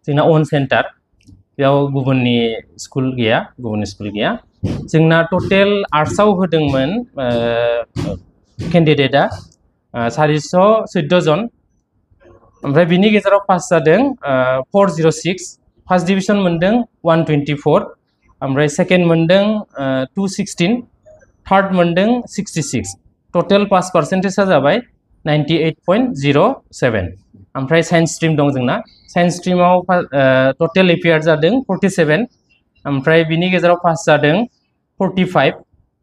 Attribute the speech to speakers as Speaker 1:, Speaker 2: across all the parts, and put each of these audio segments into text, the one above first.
Speaker 1: जोंना अन सेन्टार बेयाव गुबुननि स्कुल गैया जोंना टटेल आर्ट्सआव होदोंमोन केन्डिडेटआ 414 जन ओमफ्राय बिनि गेजेराव पास जादों 406 फार्स्ट डिभिजन मोनदों 124 ओमफ्राय सेकेन्ड मोनदों 216 थार्ड मोनदों 66 टटेल पास पार्सेन्टेजआ जाबाय 98.07 ओमफ्राय साइन्स स्ट्रिम दं जोंना साइन्स स्ट्रिमाव टटेल एपियार जादों 47 ओमफ्राय बिनि गेजेराव पास जादों 45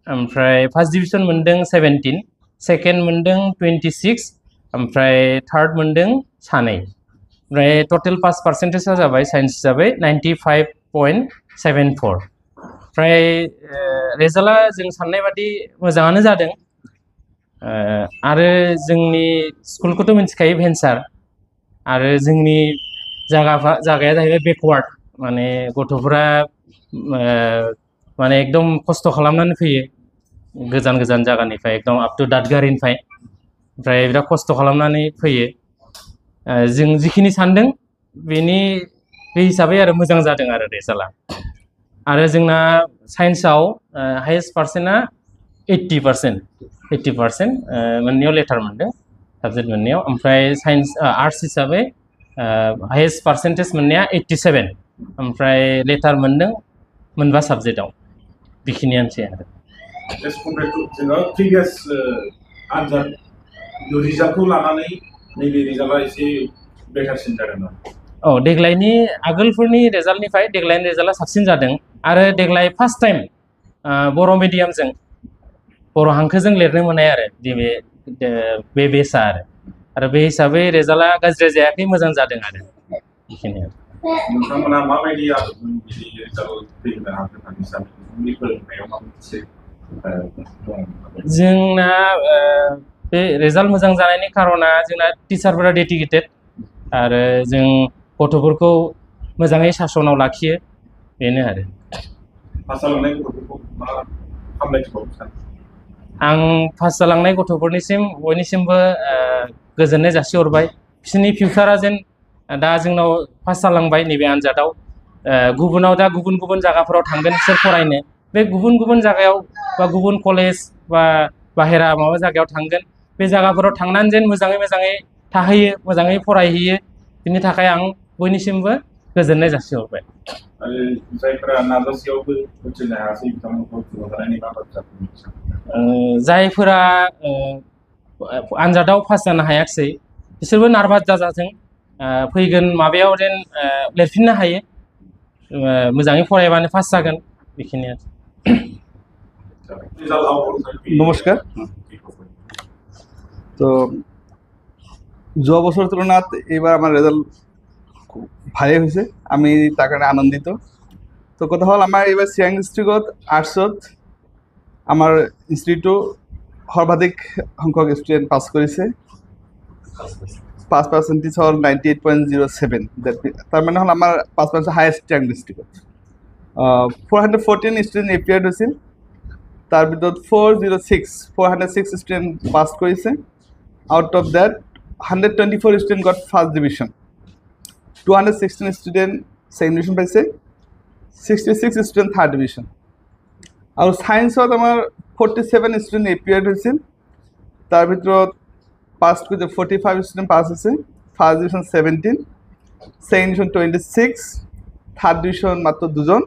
Speaker 1: ओमफ्राय फार्स्ट डिभिजन मोनदों 17 सेकेन्ड मोनदों 26 ओमफ्राय थार्ड मोनदों सानै ओमफ्राय टटेल पास पार्सेन्टेजआ जाबाय साइन्स हिसाबै 95.74 ओमफ्राय रिजाल्टआ जों साननाय बादि मोजाङानो जादों आरो जोंनि स्कुलखौथ' मिथिखायो भेन्सार आरो जोंनि जायगाया जाहैबाय बेकवार्ड माने गथ'फोरा माने एकदम खस्थ' खालामनानै फैयो गोजान गोजान जायगानिफ्राय एकदम आप टु दादगारिनिफ्राय ओमफ्राय बिराद खस्थ' खालामनानै फैयो जों जिखिनि सानदों बे हिसाबै आरो मोजां जादों आरो रिजाल्टआ आरो जोंना साइन्सआव हाइएस्ट पार्सेन्टआ 80% मोननैयाव लेटार मोनदों साबजेक्ट मोननैयाव ओमफ्राय साइन्स आर्ट्स हिसाबै हाइएस्ट पार्सेन्टेज मोननाया 87 ओमफ्राय लेटार मोनदों मोनबा साबजेक्टआव बेखिनियानोसै आरो
Speaker 2: प्रिभियास आनजाद रिजाल्टखौ लानानै नैबे रिजाल्टआ एसे बेटारसिन जादों ना
Speaker 1: देग्लायनि आगोलफोरनि रिजाल्टनिफ्राय देग्लायनि रिजाल्टआ साबसिन जादों आरो देग्लाय फार्स्ट टाइम बर' मिडियामजों बर' हांखोजों लिरनो मोननाय आरो बे बेसआ आरो बे हिसाबै रिजाल्टआ गाज्रि जायाखै मोजां जादों आरो बेखिनियानो
Speaker 2: नोंथांमोना माबायदि आदबजों बिदि रिजाल्ट फैनो हागोन होननानै सानो नोंथांनि फोरोंनायाव माबा मोनसे
Speaker 1: जोंना बे रिजाल्ट मोजां जानायनि खार'ना जोंना टिचारफोरा डेडिकेटेड आरो जों गथ'फोरखौ मोजाङै सासनाव लाखियो बेनो आरो आं पास जालांनाय गथ'फोरनिसिम बयनिसिमबो गोजोननाय जासिहरबाय बिसोरनि फिउचारा जेन दा जोंनाव पास जालांबाय नैबे आनजादाव गुबुनाव दा गुबुन गुबुन जायगाफोराव थांगोन बिसोर फरायनो बे गुबुन गुबुन जायगायाव बा गुबुन कलेज बा बाहेरा माबा जायगायाव थांगोन बे जायगाफोराव थांनानै जेन मोजाङै थाहैयो मोजाङै फरायहैयो बिनि थाखाय आं बयनिसिमबो गोजोननाय जासिहरबाय
Speaker 2: आरो जायफोरा नाजासेयावबो उथ्रिनो हायासै बिथांमोनखौ थुलुंगानायनि मा बाथ्रा
Speaker 1: जायफोरा आनजादाव पास जानो हायाखिसै बिसोरबो नार्भास जाजाथों फैगोन माबायाव जेन लिरफिननो हायो मोजाङै फरायबानो पास जागोन बेखिनियानो
Speaker 3: নমস্কার তো যোৱা বছৰ তুলনাত এইবাৰ আমাৰ রেজাল্ট খুব ভালেই হৈছে আমি তাৰ কাৰণে আনন্দিত তো কথা হ'ল আমাৰ এইবাৰ চিৰাং ডিষ্ট্ৰিক্টত আৰ্টছত আমাৰ ইনষ্টিটিউটো সৰ্বাধিক সংখ্যক ষ্টুডেণ্ট পাছ কৰিছে পাছ পাৰ্চেণ্টেজ হ'ল 98.07 তাৰমানে হ'ল আমাৰ পাছ পাৰ্চেণ্ট হায়েষ্ট চিৰাং ডিষ্ট্ৰিক্টত 414 ষ্টুডেণ্ট এপিয়াৰ্ড হৈছিল তার ভিতর 406 স্টুডেন্ট পাস করেছে out of that 124 student goat first division 216 student second division পাইছে 66 স্টুডেন্ট থার্ড ডিভিশন আর সায়েন্সত আমার 47 স্টুডেন্ট এপিয়ার্ড হয়েছিল তার ভিতর পাস করতে 45 স্টুডেন্ট পাস হয়েছে first division 17 second division 26 third division মাত্র দুজন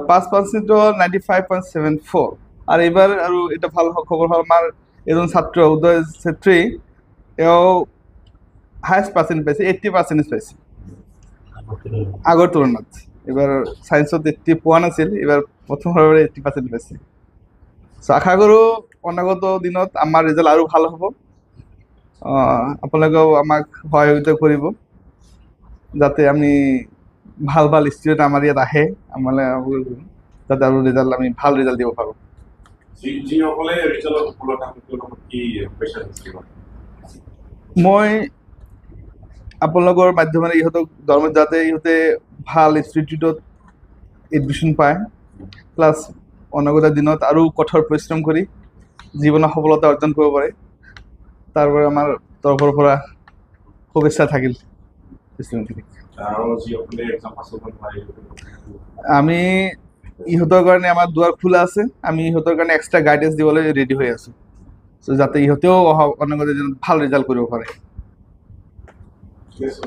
Speaker 3: পাস পার্সেন্ট 95.74 আর এবার আর এটা ভালো খবর হল আমার এজন ছাত্র উদয় ছেত্রী এও হায়েস্ট পার্সেন্ট পাইছে 80% পাইছে আগৰ তুলনাত এবার সায়েন্সত 80 পোৱা নাছিল এবার প্ৰথমবাৰ 80% পাইছে আশা কৰোঁ অনাগত দিনত আমাৰ ৰিজাল্ট আৰু ভাল হ'ব আপোনালোকেও আমাক সহযোগিতা কৰিব যাতে আমি ভাল ভাল ষ্টুডেণ্ট আমাৰ ইয়াত আহে আমালৈ যাতে আৰু ৰিজাল্ট আমি ভাল ৰিজাল্ট দিব পাৰোঁ মই আপোনালোকৰ মাধ্যমেৰে ইহঁতক ধৰ্মত যাতে ইহঁতে ভাল ইনষ্টিটিউটত এডমিশ্যন পায় প্লাছ অনাগত দিনত আৰু কঠোৰ পৰিশ্ৰম কৰি জীৱনত সফলতা অৰ্জন কৰিব পাৰে তাৰ বাবে আমাৰ তৰফৰ পৰা শুভেচ্ছা থাকিল ষ্টুডেণ্টখিনিক
Speaker 2: আৰু যিসকলে এক্সাম পাছ কৰিব নোৱাৰিব
Speaker 3: আমি ইহঁতৰ কাৰণে আমাৰ দুৱাৰ খোলা আছে, আমি ইহঁতৰ কাৰণে এক্সট্ৰা গাইডেন্স দিবলৈ ৰেডি হৈ আছোঁ, চ' যাতে ইহঁতেও অহা অনাগত দিনত ভাল ৰিজাল্ট কৰিব পাৰে।
Speaker 2: ঠিক আছে